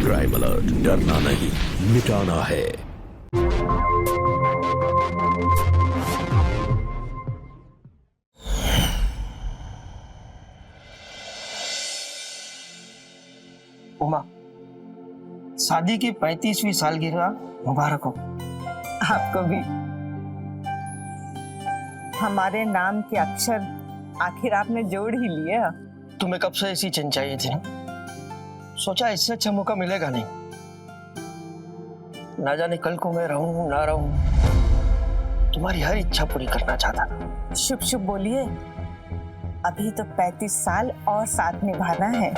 Crime alert, डरना नहीं मिटाना है। उमा, शादी की 35वीं सालगिरह मुबारक हो। आपको भी। हमारे नाम के अक्षर आखिर आपने जोड़ ही लिया। तुम्हें कब से ऐसी चिंता चाहिए थी ना, सोचा इससे अच्छा मौका मिलेगा नहीं। ना जाने कल को मैं रहूं ना रहूं, तुम्हारी हर इच्छा पूरी करना चाहता था। शुभ शुभ बोलिए, अभी तो 35 साल और साथ निभाना है।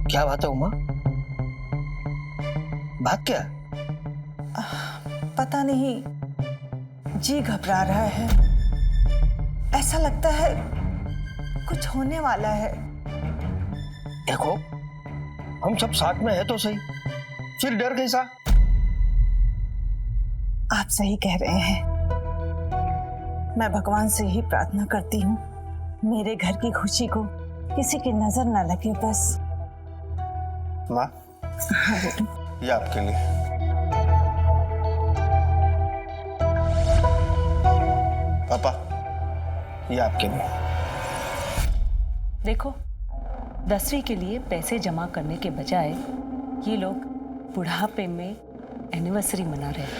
क्या बात है उमा? बात क्या? पता नहीं, जी घबरा रहा है। ऐसा लगता है कुछ होने वाला है। देखो, हम सब साथ में है तो सही, फिर डर कैसा? आप सही कह रहे हैं। मैं भगवान से ही प्रार्थना करती हूँ, मेरे घर की खुशी को किसी की नजर न लगे बस। माँ, हाँ बेटू। ये आपके लिए। पापा, ये आपके लिए। देखो, 10वीं के लिए पैसे जमा करने के बजाय ये लोग बुढ़ापे में एनिवर्सरी मना रहे हैं।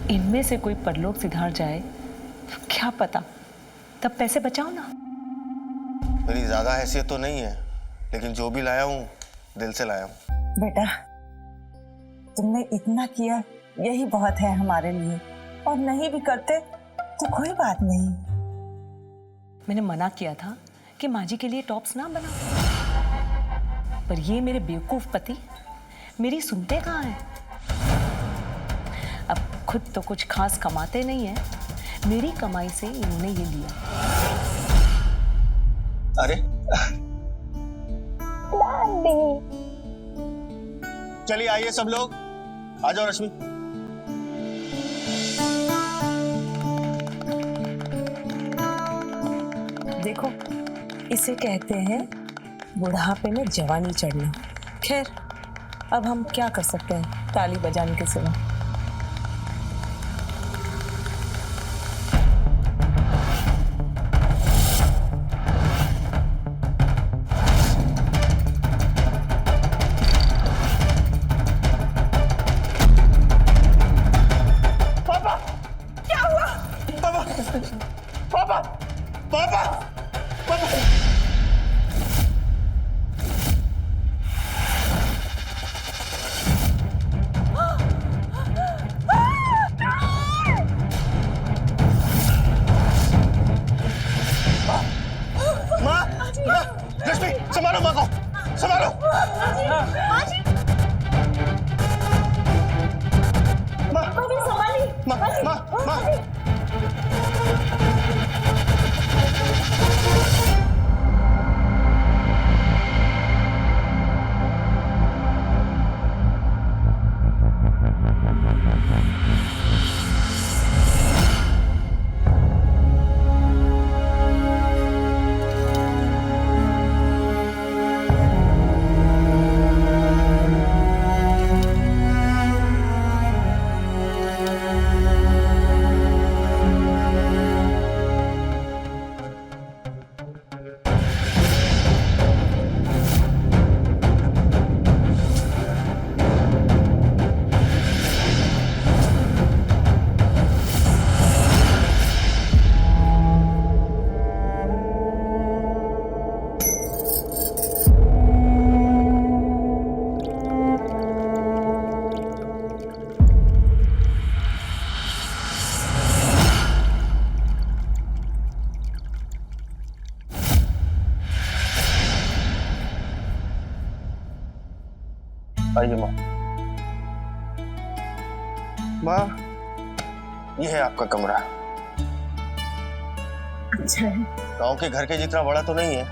इनमें से कोई परलोक सिधार जाए तो क्या पता, तब पैसे बचाओ ना। मेरी ज्यादा हैसियत तो नहीं है, लेकिन जो भी लाया हूँ दिल से लाया हूँ। बेटा, तुमने इतना किया यही बहुत है हमारे लिए, और नहीं भी करते तो कोई बात नहीं। मैंने मना किया था कि माँ जी के लिए टॉप्स ना बनाओ, पर ये मेरे बेवकूफ पति मेरी सुनते कहाँ हैं। अब खुद तो कुछ खास कमाते नहीं हैं, मेरी कमाई से इन्होंने ये लिया। अरे चलिए आइए सब लोग, आ जाओ रश्मि। देखो, इसे कहते हैं बुढ़ापे में जवानी चढ़ना। खैर, अब हम क्या कर सकते हैं ताली बजाने के सिवा। पापा, पापा, पापा। माँ, रश्मि, संभालो माँ को, संभालो। माँ, माँ, माँ, माँ। आइए माँ। माँ, ये है आपका कमरा। अच्छा है। गांव के घर के जितना बड़ा तो नहीं है,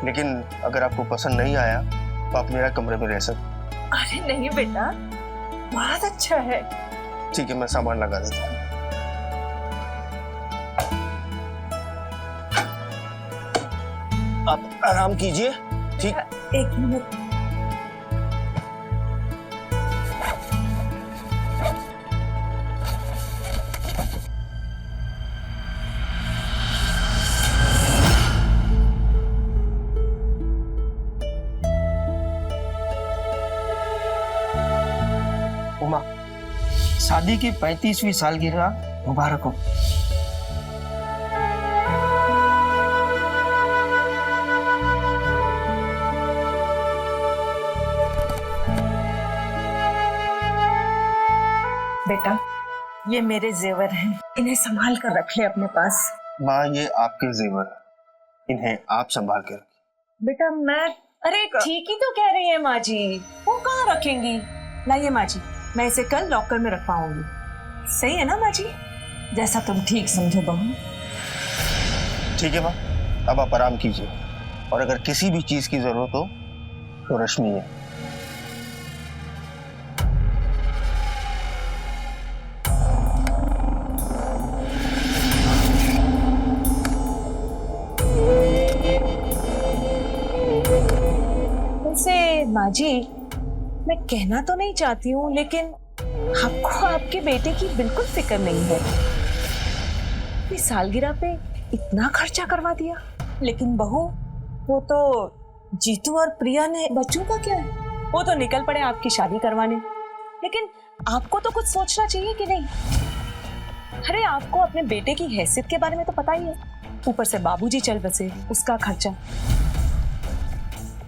लेकिन अगर आपको पसंद नहीं आया तो आप मेरा कमरे में रह सकते। अरे नहीं बेटा, बहुत अच्छा है। ठीक है, मैं सामान लगा देता हूँ। आप आराम कीजिए, ठीक? एक मिनट। उमा, शादी की 35वीं सालगिरह मुबारक हो। बेटा, ये मेरे जेवर हैं, इन्हें संभाल कर रख ले अपने पास। माँ, ये आपके जेवर हैं, इन्हें आप संभाल के रखिए। बेटा मैं अरे ठीक ही तो कह रही है माँ जी, वो कहाँ रखेंगी? लाइए माँ जी, मैं इसे कल लॉकर में रखवाऊंगी। सही है ना माँ जी? जैसा तुम ठीक समझो बहू। ठीक है माँ, अब आप आराम कीजिए, और अगर किसी भी चीज की जरूरत हो तो रश्मि है। वैसे माँ जी, मैं कहना तो नहीं चाहती हूँ, लेकिन आपको आपके बेटे की बिल्कुल फिक्र नहीं है। इस सालगिरह पे इतना खर्चा करवा दिया। लेकिन बहू, वो तो जीतू और प्रिया ने, बच्चों का क्या है? वो तो निकल पड़े आपकी शादी करवाने, लेकिन आपको तो कुछ सोचना चाहिए कि नहीं? अरे आपको अपने बेटे की हैसियत के बारे में तो पता ही है, ऊपर से बाबूजी चल बसे, उसका खर्चा।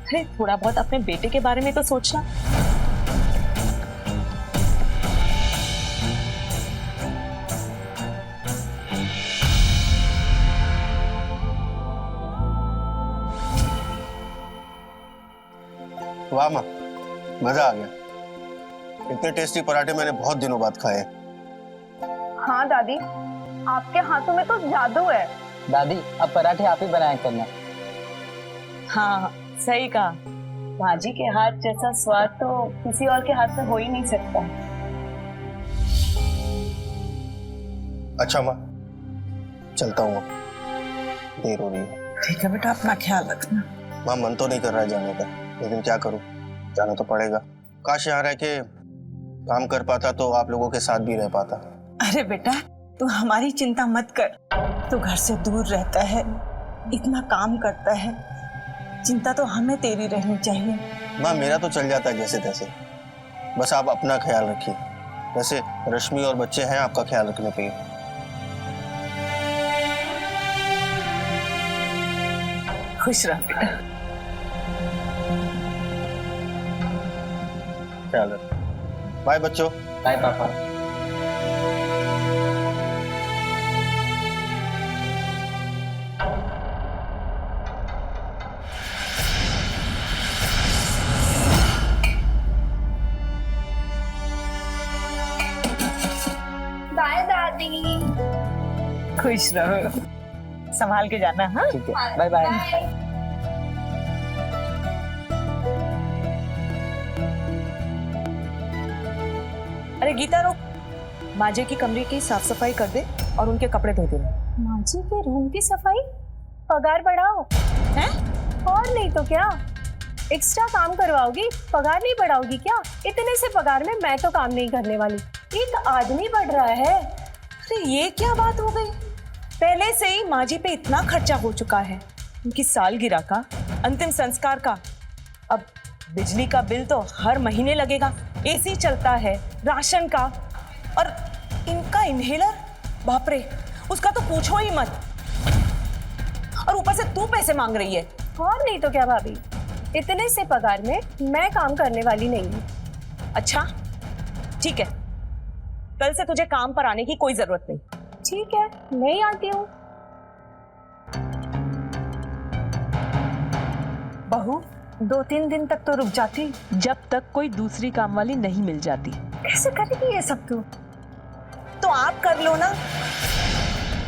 अरे थोड़ा बहुत अपने बेटे के बारे में तो सोचना। वाह माँ, मजा आ गया। इतने टेस्टी पराठे मैंने बहुत दिनों बाद खाए। हाँ दादी, आपके हाथों में तो जादू है। दादी, अब पराठे आप ही बनाया करना। हाँ सही कहा, भाजी के हाथ जैसा स्वाद तो किसी और के हाथ में हो ही नहीं सकता। अच्छा माँ, चलता हूँ, देर हो रही है। ठीक है बेटा, अपना ख्याल रखना। माँ, मन तो नहीं कर रहा है जाने का, लेकिन क्या करूँ, जाना तो पड़ेगा। काश यहाँ रह के काम कर पाता तो आप लोगों के साथ भी रह पाता। अरे बेटा, तू हमारी चिंता मत कर। तू घर से दूर रहता है, इतना काम करता है, चिंता तो हमें तेरी रहनी चाहिए। माँ, मेरा तो चल जाता है जैसे तैसे, बस आप अपना ख्याल रखिए। वैसे रश्मि और बच्चे हैं आपका ख्याल रखने पे। खुश रह बेटा। ख्याल रख। बाय बच्चों। बाय पापा। बाय दादी। खुश रहो, संभाल के जाना। हाँ ठीक है, बाय बाय। अरे गीता रुक, माजे की कमरे की साफ सफाई कर दे और उनके कपड़े धो देना। माँ जी के रूम की सफाई? पगार बढ़ाओ हैं? और नहीं तो क्या, एक्स्ट्रा काम करवाओगी, पगार नहीं बढ़ाओगी क्या? इतने से पगार में मैं तो काम नहीं करने वाली, एक आदमी बढ़ रहा है। अरे ये क्या बात हो गई? पहले से ही माजी पे इतना खर्चा हो चुका है, उनकी सालगिरह का, अंतिम संस्कार का, अब बिजली का बिल तो हर महीने लगेगा, एसी चलता है, राशन का, और इनका इनहेलर, बाप रे, उसका तो पूछो ही मत। और ऊपर से तू पैसे मांग रही है। और नहीं तो क्या भाभी, इतने से पगार में मैं काम करने वाली नहीं हूँ। अच्छा ठीक है, कल से तुझे काम पर आने की कोई जरूरत नहीं। ठीक है, नहीं आती हूँ। बहू, 2-3 दिन तक तो रुक जाती। जब तक कोई दूसरी काम वाली नहीं मिल जाती। कैसे करेगी ये सब तू? तो आप कर लो ना,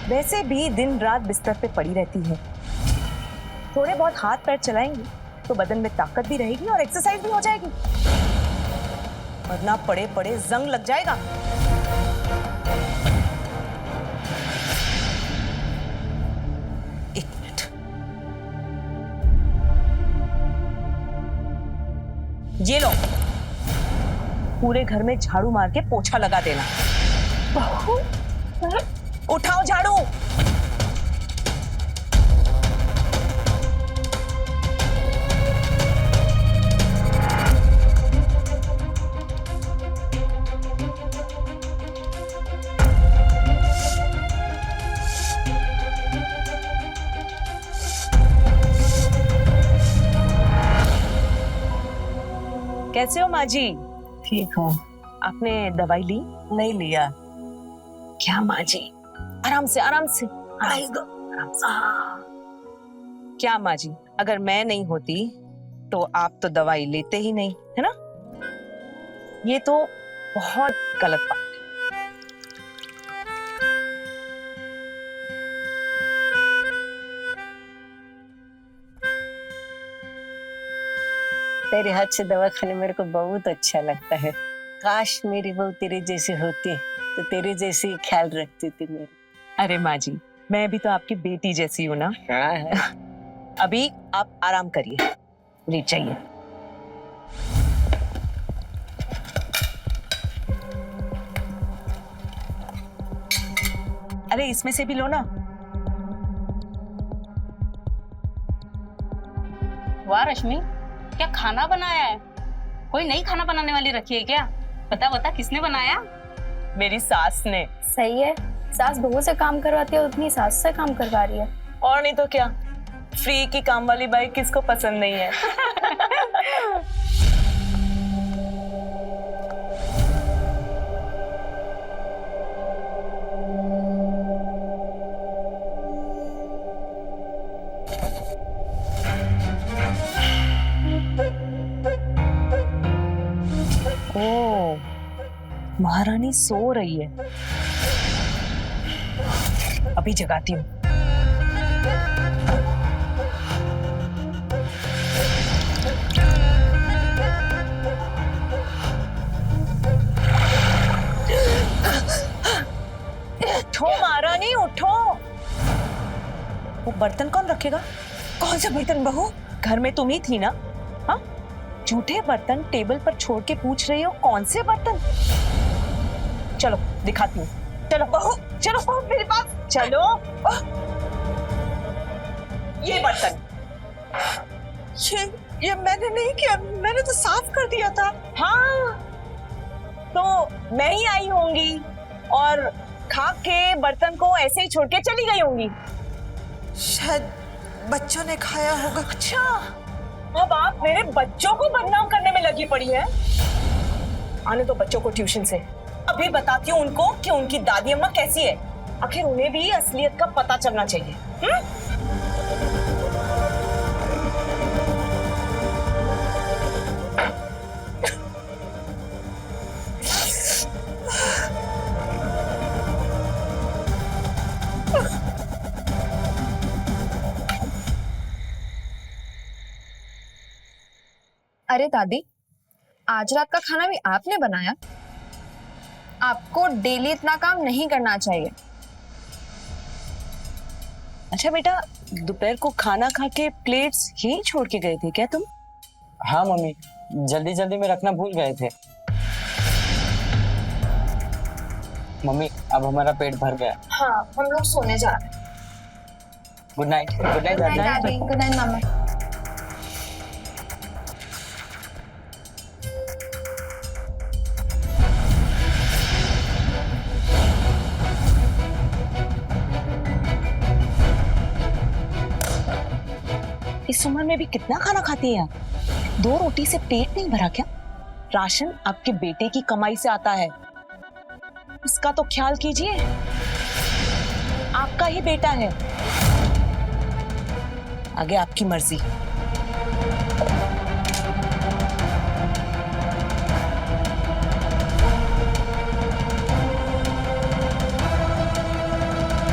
वैसे भी दिन रात बिस्तर पे पड़ी रहती है। थोड़े बहुत हाथ पैर चलाएंगी तो बदन में ताकत भी रहेगी और एक्सरसाइज भी हो जाएगी, वरना पड़े पड़े जंग लग जाएगा। एक मिनट। ये लो, पूरे घर में झाड़ू मार के पोछा लगा देना। बहू, उठाओ झाड़ू। कैसे हो माँ जी? ठीक हूँ। आपने दवाई ली? नहीं लिया। क्या माँ जी, आराम से आराम से। आराम से। क्या माँ जी, अगर मैं नहीं होती तो आप तो दवाई लेते ही नहीं, है ना? ये तो बहुत गलत बात है। तेरे हाथ से दवा खाने मेरे को बहुत अच्छा लगता है। काश मेरी बहू तेरे जैसी होती तो तेरे जैसी ख्याल रखती थी मेरे। अरे माँ जी, मैं भी तो आपकी बेटी जैसी हूँ ना। हाँ। अभी आप आराम करिए, लेट जाइए। अरे इसमें से भी लो ना। वाह रश्मि, क्या खाना बनाया है? कोई नई खाना बनाने वाली रखी है क्या? बता बता, किसने बनाया? मेरी सास ने। सही है, सास बहू से काम करवाती है, उतनी सास से काम करवा रही है। और नहीं तो क्या, फ्री की काम वाली बाई किसको पसंद नहीं है। ओ, महारानी सो रही है। अभी जगाती हूँ। उठो महारानी, उठो। वो बर्तन कौन रखेगा? कौन सा बर्तन बहू? घर में तुम ही थी ना? हाँ, झूठे बर्तन टेबल पर छोड़ के पूछ रही हो कौन से बर्तन? चलो दिखाती हूँ। चलो बहू, चलो बहू मेरे पास चलो। ये बर्तन, ये मैंने नहीं किया, मैंने तो साफ कर दिया था। हाँ तो मैं ही आई होंगी और खा के बर्तन को ऐसे ही छोड़ के चली गई होंगी। शायद बच्चों ने खाया होगा। अच्छा, अब आप मेरे बच्चों को बदनाम करने में लगी पड़ी है। आने दो बच्चों को ट्यूशन से, अभी बताती हूँ उनको कि उनकी दादी अम्मा कैसी है। आखिर उन्हें भी असलियत का पता चलना चाहिए। अरे दादी, आज रात का खाना भी आपने बनाया? आपको डेली इतना काम नहीं करना चाहिए। अच्छा बेटा, दोपहर को खाना खा के प्लेट्स यहीं छोड़ के गए थे क्या तुम? हाँ मम्मी, जल्दी जल्दी में रखना भूल गए थे। मम्मी, अब हमारा पेट भर गया। हाँ, हम लोग सोने जा रहे हैं। Good night. गुड नाइट दादी। गुड नाइट मामा। इस उम्र में भी कितना खाना खाती है आप? 2 रोटी से पेट नहीं भरा क्या? राशन आपके बेटे की कमाई से आता है, इसका तो ख्याल कीजिए। आपका ही बेटा है, आगे आपकी मर्जी।